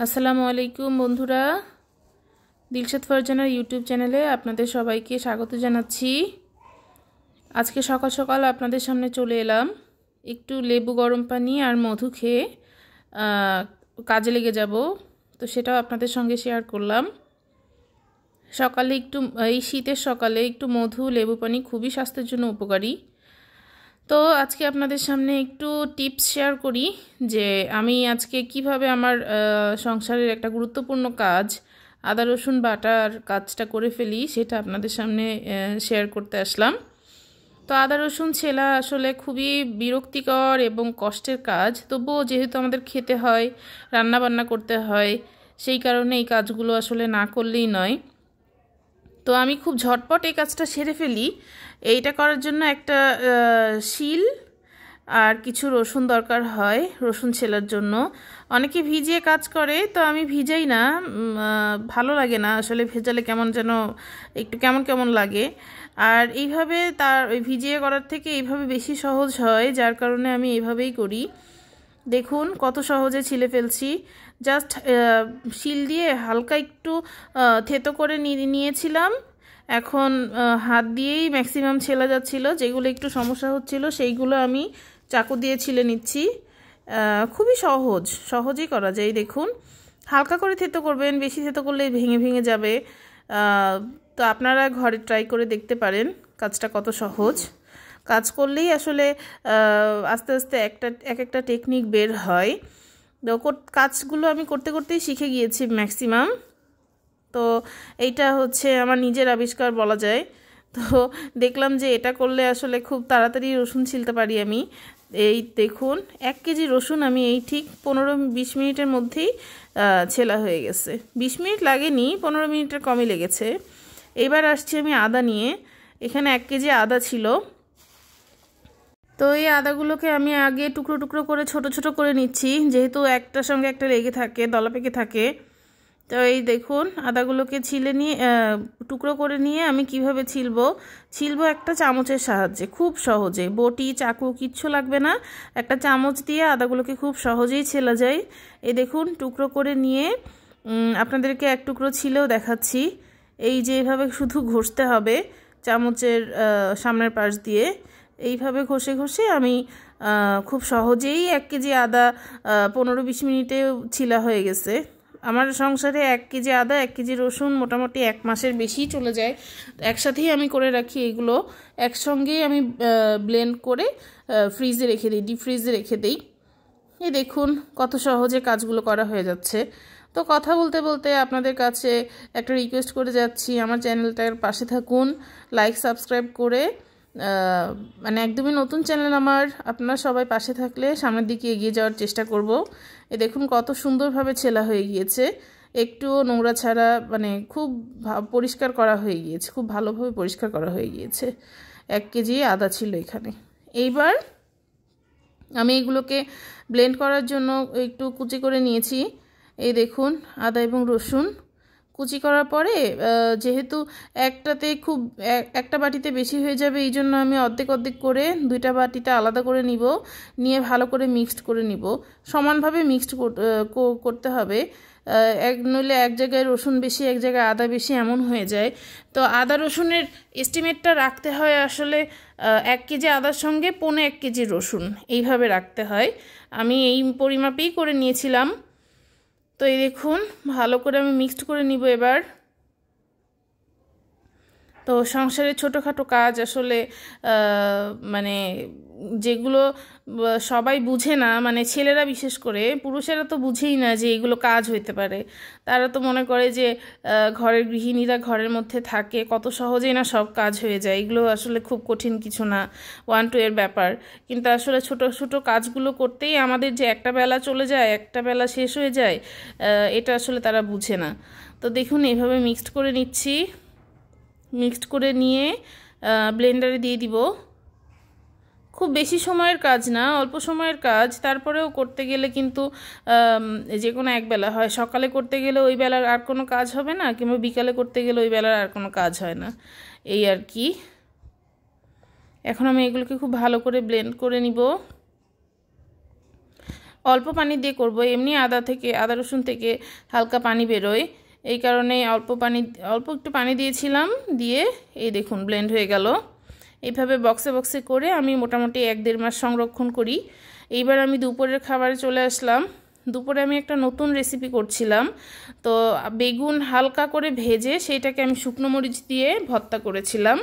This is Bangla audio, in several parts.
আসসালামু আলাইকুম বন্ধুরা, দিলশাদ ফারজানার ইউটিউব চ্যানেলে আপনাদের সবাইকে স্বাগত জানাচ্ছি। আজকে সকাল সকাল আপনাদের সামনে চলে এলাম। একটু লেবু গরম পানি আর মধু খেয়ে কাজে লেগে যাব, তো সেটাও আপনাদের সঙ্গে শেয়ার করলাম। সকালে একটু এই শীতের সকালে একটু মধু লেবু পানি খুবই স্বাস্থ্যের জন্য উপকারী। তো আজকে আপনাদের সামনে একটু টিপস শেয়ার করি যে আমি আজকে কিভাবে আমার সংসারের একটা গুরুত্বপূর্ণ কাজ আদা রসুন বাটার কাজটা করে ফেলি, সেটা আপনাদের সামনে শেয়ার করতে আসলাম। তো আদা রসুন ছেলা আসলে খুবই বিরক্তিকর এবং কষ্টের কাজ, তবুও যেহেতু আমাদের খেতে হয়, রান্না বান্না করতে হয়, সেই কারণে এই কাজগুলো আসলে না করলেই নয়। তো আমি খুব ঝটপট এই কাজটা সেরে ফেলি। এইটা করার জন্য একটা শিল আর কিছু রসুন দরকার হয় রসুন ছেলার জন্য। অনেকে ভিজিয়ে কাজ করে, তো আমি ভিজাই না, ভালো লাগে না আসলে, ভেজালে কেমন যেন একটু কেমন কেমন লাগে। আর এইভাবে ওই ভিজিয়ে করার থেকে এইভাবে বেশি সহজ হয়, যার কারণে আমি এইভাবেই করি। দেখুন কত সহজে ছিলে ফেলছি। জাস্ট শিল দিয়ে হালকা একটু থেতো করে নিয়েছিলাম। এখন হাত দিয়েই ম্যাক্সিমাম ছেলা যাচ্ছিল, যেগুলো একটু সমস্যা হচ্ছিল সেইগুলো আমি চাকু দিয়ে ছিলে নিচ্ছি। খুবই সহজেই করা যায়। দেখুন হালকা করে থেতো করবেন, বেশি থেতো করলে ভেঙে ভেঙে যাবে। তো আপনারা ঘরে ট্রাই করে দেখতে পারেন কাজটা কত সহজ। কাজ করলেই আসলে আস্তে আস্তে এক একটা টেকনিক বের হয়। কাজগুলো আমি করতে করতেই শিখে গিয়েছি ম্যাক্সিমাম। তো এইটা হচ্ছে আমার নিজের আবিষ্কার বলা যায়। তো দেখলাম যে এটা করলে আসলে খুব তাড়াতাড়ি রসুন ছিলতে পারি আমি। এই দেখুন 1 কেজি রসুন আমি এই ঠিক 15-20 মিনিটের মধ্যেই ছেলা হয়ে গেছে। 20 মিনিট লাগেনি, 15 মিনিটের কমই লেগেছে। এবার আসছি আমি আদা নিয়ে। এখানে 1 কেজি আদা ছিল। তো এই আদাগুলোকে আমি আগে টুকরো টুকরো করে ছোট ছোট করে নিচ্ছি, যেহেতু একটার সঙ্গে একটা লেগে থাকে, দলা পেকে থাকে। তো এই দেখুন আদাগুলোকে টুকরো করে নিয়ে আমি কিভাবে ছিলবো একটা চামচের সাহায্যে, খুব সহজে। বটি চাকু কিচ্ছু লাগবে না, একটা চামচ দিয়ে আদাগুলোকে খুব সহজেই ছেলা যায়। এই দেখুন টুকরো করে নিয়ে আপনাদেরকে এক টুকরো ছিলেও দেখাচ্ছি। এই যে এইভাবে শুধু ঘষতে হবে চামচের সামনের পাশ দিয়ে। এইভাবে ঘষে ঘষে আমি খুব সহজেই 1 কেজি আদা 15-20 মিনিটে ছিলা হয়ে গেছে। আমার সংসারে 1 কেজি আদা 1 কেজি রসুন মোটামুটি 1 মাসের বেশিই চলে যায়। একসাথেই আমি করে রাখি, এগুলো একসঙ্গেই আমি ব্লেন্ড করে ফ্রিজে রেখে দিই, ডিপ ফ্রিজে রেখে দিই। এই দেখুন কত সহজে কাজগুলো করা হয়ে যাচ্ছে। তো কথা বলতে বলতে আপনাদের কাছে একটা রিকোয়েস্ট করে যাচ্ছি, আমার চ্যানেলটার পাশে থাকুন, লাইক সাবস্ক্রাইব করে। মানে একদমই নতুন চ্যানেল আমার, আপনারা সবাই পাশে থাকলে সামনের দিকে এগিয়ে যাওয়ার চেষ্টা করব। এ দেখুন কত সুন্দরভাবে ছেলা হয়ে গিয়েছে, একটুও নোংরা ছাড়া, মানে খুব পরিষ্কার করা হয়ে গিয়েছে, খুব ভালোভাবে পরিষ্কার করা হয়ে গিয়েছে। 1 কেজি আদা ছিল এখানে। এইবার আমি এগুলোকে ব্লেন্ড করার জন্য একটু কুচি করে নিয়েছি। এই দেখুন আদা এবং রসুন কুচি করার পরে যেহেতু একটা বাটিতে বেশি হয়ে যাবে, এই জন্য আমি অর্ধেক অর্ধেক করে 2টা বাটিতে আলাদা করে নিয়ে ভালো করে মিক্সড করে নিব। সমানভাবে মিক্সড করতে হবে, নইলে এক জায়গায় রসুন বেশি এক জায়গায় আদা বেশি এমন হয়ে যায়। তো আদা রসুনের এস্টিমেটটা রাখতে হয় আসলে 1 কেজি আদার সঙ্গে 1.25 কেজি রসুন, এইভাবে রাখতে হয়। আমি এই পরিমাপেই করে নিয়েছিলাম। তো এই দেখুন ভালো করে আমি মিক্সড করে নিব এবার। তো সংসারের ছোটোখাটো কাজ আসলে মানে যেগুলো সবাই বুঝে না, মানে ছেলেরা বিশেষ করে, পুরুষেরা তো বুঝেই না যে এগুলো কাজ হইতে পারে। তারা তো মনে করে যে ঘরের গৃহিণীরা ঘরের মধ্যে থাকে, কত সহজেই না সব কাজ হয়ে যায়। এগুলো আসলে খুব কঠিন কিছু না, 1-2 এর ব্যাপার। কিন্তু আসলে ছোটো ছোটো কাজগুলো করতেই আমাদের যে একটা বেলা চলে যায়, একটা বেলা শেষ হয়ে যায়, এটা আসলে তারা বুঝে না। তো দেখুন এইভাবে মিক্সড করে নিচ্ছি। মিক্সড করে নিয়ে ব্লেন্ডারে দিয়ে দিব। খুব বেশি সময়ের কাজ না, অল্প সময়ের কাজ, তারপরেও করতে গেলে কিন্তু যে কোনো একবেলা হয়। সকালে করতে গেলে ওই বেলার আর কোনো কাজ হবে না, কিংবা বিকালে করতে গেলে ওই বেলার আর কোনো কাজ হয় না, এই আর কি। এখন আমি এগুলোকে খুব ভালো করে ব্লেন্ড করে নিব। অল্প পানি দিয়ে করব, এমনি আদা রসুন থেকে হালকা পানি বেরোয়, এই কারণে অল্প একটু পানি দিয়েছিলাম, দিয়ে এই দেখুন ব্লেন্ড হয়ে গেল। এইভাবে বক্সে বক্সে করে আমি মোটামুটি 1-1.5 মাস সংরক্ষণ করি। এইবার আমি দুপুরের খাবারে চলে আসলাম। দুপুরে আমি একটা নতুন রেসিপি করছিলাম, তো বেগুন হালকা করে ভেজে সেইটাকে আমি শুকনো মরিচ দিয়ে ভর্তা করেছিলাম।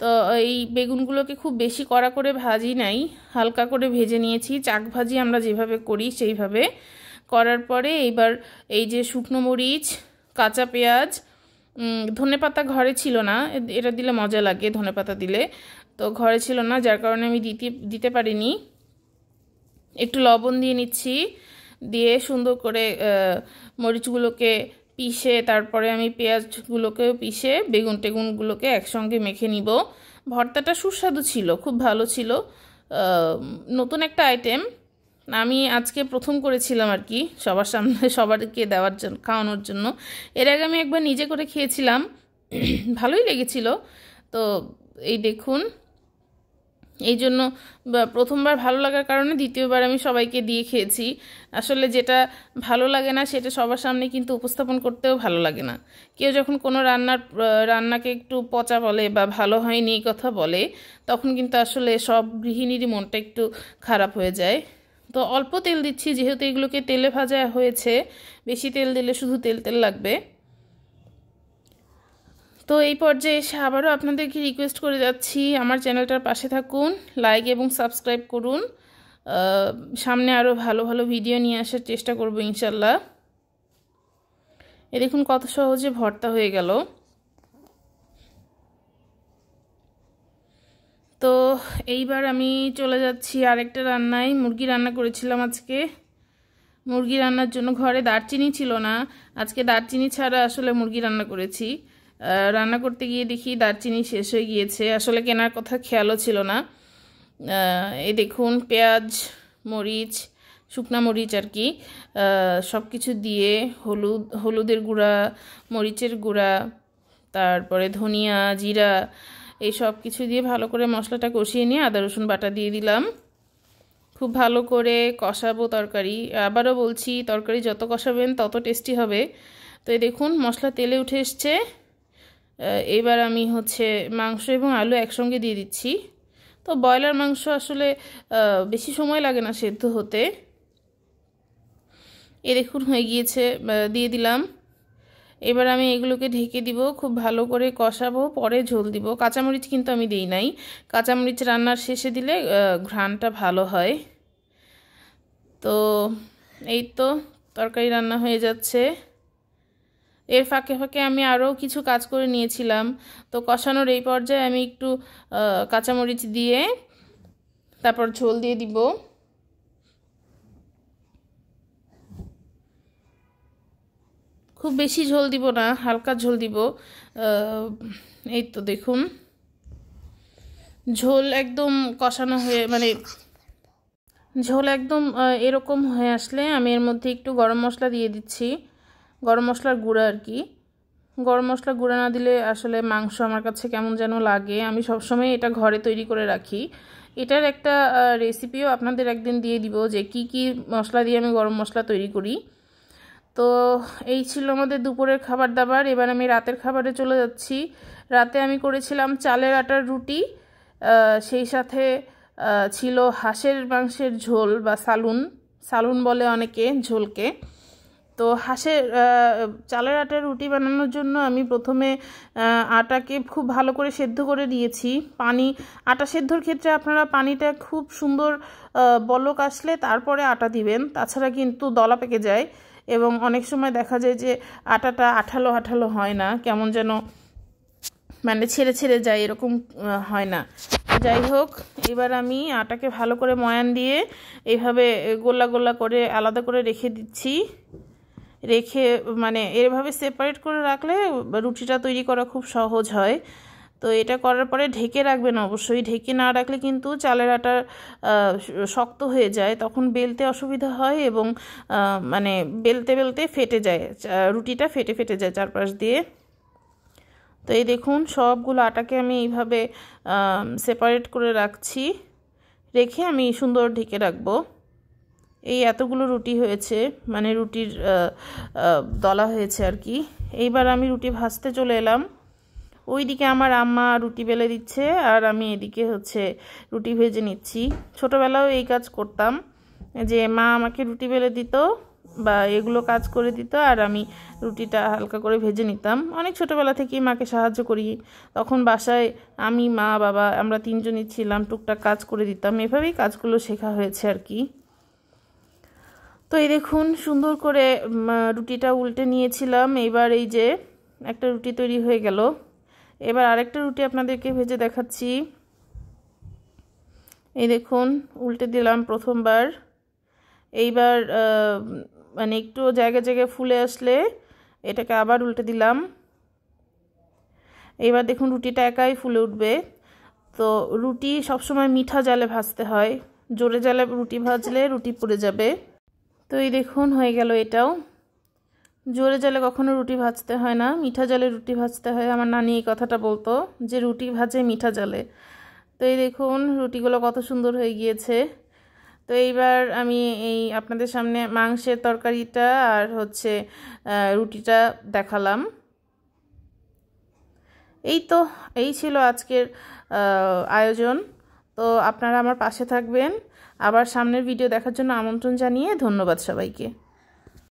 তো এই বেগুনগুলোকে খুব বেশি কড়া করে ভাজি নাই, হালকা করে ভেজে নিয়েছি, চাক ভাজি আমরা যেভাবে করি সেইভাবে করার পরে এইবার এই যে শুকনো মরিচ, কাঁচা পেঁয়াজ, ধনেপাতা ঘরে ছিল না, এটা দিলে মজা লাগে ধনেপাতা দিলে, তো ঘরে ছিল না যার কারণে আমি দিতে পারিনি। একটু লবণ দিয়ে নিচ্ছি, দিয়ে সুন্দর করে মরিচগুলোকে পিষে তারপরে আমি পেঁয়াজগুলোকেও পিষে বেগুনগুলোকে একসঙ্গে মেখে নিব। ভর্তাটা সুস্বাদু ছিল, খুব ভালো ছিল, নতুন একটা আইটেম, আমি আজকে প্রথম করেছিলাম আর কি, সবার সামনে সবারকে দেওয়ার জন্য, খাওয়ানোর জন্য। এর আগে আমি একবার নিজে করে খেয়েছিলাম, ভালোই লেগেছিল। তো এই দেখুন, এই জন্য প্রথমবার ভালো লাগার কারণে দ্বিতীয়বার আমি সবাইকে দিয়ে খেয়েছি। আসলে যেটা ভালো লাগে না সেটা সবার সামনে কিন্তু উপস্থাপন করতেও ভালো লাগে না। কেউ যখন কোনো রান্নাকে একটু পচা বলে বা ভালো হয়নি এই কথা বলে, তখন কিন্তু আসলে সব গৃহিণীরই মনটা একটু খারাপ হয়ে যায়। তো অল্প তেল দিচ্ছি, যেহেতু এগুলোকে তেলে ভাজা হয়েছে, বেশি তেল দিলে শুধু তেল তেল লাগবে। তো এই পর্যায়ে এসে আবারও আপনাদেরকে রিকোয়েস্ট করে যাচ্ছি, আমার চ্যানেলটার পাশে থাকুন, লাইক এবং সাবস্ক্রাইব করুন। সামনে আরও ভালো ভালো ভিডিও নিয়ে আসার চেষ্টা করব ইনশাল্লাহ। দেখুন কত সহজে ভর্তা হয়ে গেল। তো এইবার আমি চলে যাচ্ছি আরেকটা রান্নায়। মুরগি রান্না করেছিলাম আজকে। মুরগি রান্নার জন্য ঘরে দারচিনি ছিল না, আজকে দারচিনি ছাড়া আসলে মুরগি রান্না করেছি। রান্না করতে গিয়ে দেখি দারচিনি শেষ হয়ে গিয়েছে, আসলে কেনার কথা খেয়ালও ছিল না। এই দেখুন পেঁয়াজ, মরিচ, শুকনা মরিচ আর কি, সব কিছু দিয়ে হলুদের গুঁড়া, মরিচের গুঁড়া, তারপরে ধনিয়া, জিরা, এই সব কিছু দিয়ে ভালো করে মশলাটা কষিয়ে নিয়ে আদা রসুন বাটা দিয়ে দিলাম। খুব ভালো করে কষাবো তরকারি। আবারও বলছি, তরকারি যত কষাবেন তত টেস্টি হবে। তো এই দেখুন মশলা তেলে উঠে এসছে। এবার আমি মাংস এবং আলু একসঙ্গে দিয়ে দিচ্ছি। তো ব্রয়লার মাংস আসলে বেশি সময় লাগে না সেদ্ধ হতে। দেখুন হয়ে গিয়েছে, দিয়ে দিলাম। এবার আমি এগুলোকে ঢেকে দিব, খুব ভালো করে কষাবো, পরে ঝোল দিব। কাঁচামরিচ কিন্তু আমি দিই নাই, কাঁচামরিচ রান্নার শেষে দিলে ঘ্রাণটা ভালো হয়। তো এই তো তরকারি রান্না হয়ে যাচ্ছে। এর ফাঁকে ফাঁকে আমি আরও কিছু কাজ করে নিয়েছিলাম। তো কষানোর এই পর্যায়ে আমি একটু কাঁচামরিচ দিয়ে তারপর ঝোল দিয়ে দিব। খুব বেশি ঝোল দিব না, হালকা ঝোল দিব। এই তো দেখুন ঝোল একদম কষানো হয়ে ঝোল একদম এরকম হয়ে আসলে আমি এর মধ্যে একটু গরম মশলা দিয়ে দিচ্ছি, গরম মশলার গুঁড়া আর কি। গরম মশলা গুঁড়া না দিলে আসলে মাংস আমার কাছে কেমন যেন লাগে। আমি সবসময় এটা ঘরে তৈরি করে রাখি। এটার একটা রেসিপিও আপনাদের একদিন দিয়ে দিব, যে কি কি মশলা দিয়ে আমি গরম মশলা তৈরি করি। তো এই ছিল আমাদের দুপুরের খাবার দাবার। এবার আমি রাতের খাবারে চলে যাচ্ছি। রাতে আমি করেছিলাম চালের আটার রুটি, সেই সাথে ছিল হাঁসের মাংসের ঝোল বা সালুন বলে অনেকে ঝোলকে। তো চালের আটার রুটি বানানোর জন্য আমি প্রথমে আটাকে খুব ভালো করে সেদ্ধ করে নিয়েছি। আটা সেদ্ধর ক্ষেত্রে আপনারা পানিটা খুব সুন্দর বলক আসলে তারপরে আটা দিবেন, তাছাড়া কিন্তু দলা পেকে যায় এবং অনেক সময় দেখা যায় যে আটাটা আঠালো আঠালো হয় না, কেমন যেন ছেড়ে ছেড়ে যায়, এরকম হয় না। যাই হোক, এবার আমি আটাকে ভালো করে ময়ান দিয়ে এইভাবে গোলা গোলা করে আলাদা করে রেখে দিচ্ছি। এভাবে সেপারেট করে রাখলে রুটিটা তৈরি করা খুব সহজ হয়। তো এটা করার পরে ঢেকে রাখবেন অবশ্যই, ঢেকে না রাখলে কিন্তু চালের আটা শক্ত হয়ে যায়, তখন বেলতে অসুবিধা হয় এবং বেলতে বেলতে ফেটে যায়, রুটিটা ফেটে ফেটে যায় চারপাশ দিয়ে। তো এই দেখুন সবগুলো আটাকে আমি এইভাবে সেপারেট করে রাখছি, রেখে আমি সুন্দর ঢেকে রাখবো। এই এতগুলো রুটি হয়েছে, মানে রুটির দলা হয়েছে আর কি। এইবার আমি রুটি ভাজতে চলে এলাম। ওইদিকে আমার আম্মা রুটি বেলে দিচ্ছে আর আমি এদিকে হচ্ছে রুটি ভেজে নিচ্ছি। ছোটোবেলাও এই কাজ করতাম, যে মা আমাকে রুটি বেলে দিত বা এগুলো কাজ করে দিত আর আমি রুটিটা হালকা করে ভেজে নিতাম। অনেক ছোটোবেলা থেকেই মাকে সাহায্য করি। তখন বাসায় আমি, মা, বাবা আমরা তিনজনই ছিলাম, টুকটাক কাজ করে দিতাম। এভাবেই কাজগুলো শেখা হয়েছে আর কি। তো এই দেখুন সুন্দর করে রুটিটা উল্টে নিয়েছিলাম। এইবার এই যে একটা রুটি তৈরি হয়ে গেল। এবার আরেকটা রুটি আপনাদেরকে ভেজে দেখাচ্ছি। এই দেখুন উল্টে দিলাম প্রথমবার। এইবার মানে একটু জায়গায় জায়গায় ফুলে আসলে এটাকে আবার উল্টে দিলাম। এইবার দেখুন রুটিটা একাই ফুলে উঠবে। তো রুটি সবসময় মিঠা জালে ভাজতে হয়, জোরে জালে রুটি ভাজলে রুটি পুড়ে যাবে। তো এই দেখুন হয়ে গেল এটাও। জোরে জালে কখনো রুটি ভাজতে হয় না, মিঠা জালে রুটি ভাজতে হয়। আমার নানি এই কথাটা বলতো যে রুটি ভাজে মিঠা জালে। তো এই দেখুন রুটিগুলো কত সুন্দর হয়ে গিয়েছে। তো এইবার আমি এই আপনাদের সামনে মাংসের তরকারিটা আর হচ্ছে রুটিটা দেখালাম। এই ছিল আজকের আয়োজন। তো আপনারা আমার পাশে থাকবেন। আবার সামনের ভিডিও দেখার জন্য আমন্ত্রণ জানিয়ে ধন্যবাদ সবাইকে।